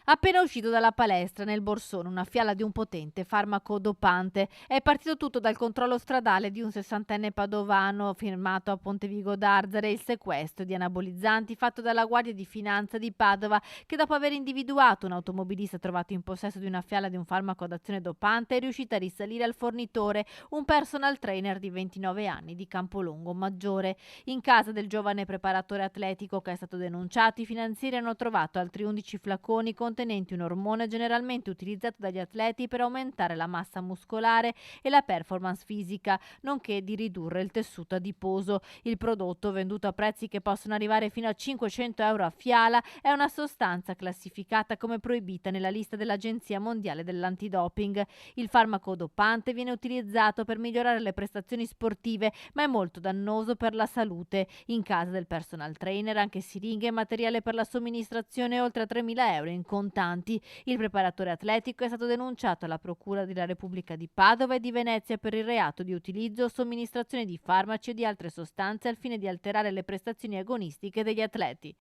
Appena uscito dalla palestra, nel borsone una fiala di un potente farmaco dopante. È partito tutto dal controllo stradale di un sessantenne padovano firmato a Pontevigo d'Arzere e il sequestro di anabolizzanti fatto dalla Guardia di Finanza di Padova, che dopo aver individuato un automobilista trovato in possesso di una fiala di un farmaco ad azione dopante è riuscita a risalire al fornitore, un personal trainer di 29 anni di Campolongo Maggiore. In casa del giovane preparatore atletico che è stato denunciato, i finanzieri hanno trovato altri 11 flaconi contenenti un ormone generalmente utilizzato dagli atleti per aumentare la massa muscolare e la performance fisica, nonché di ridurre il tessuto adiposo. Il prodotto, venduto a prezzi che possono arrivare fino a 500 euro a fiala, è una sostanza classificata come proibita nella lista dell'Agenzia Mondiale dell'Antidoping. Il farmaco dopante viene utilizzato per migliorare le prestazioni sportive, ma è molto dannoso per la salute. In casa del personal trainer anche siringhe e materiale per la somministrazione oltre a 3.000 euro in contanti. Il preparatore atletico è stato denunciato alla Procura della Repubblica di Padova e di Venezia per il reato di utilizzo o somministrazione di farmaci o di altre sostanze al fine di alterare le prestazioni agonistiche degli atleti.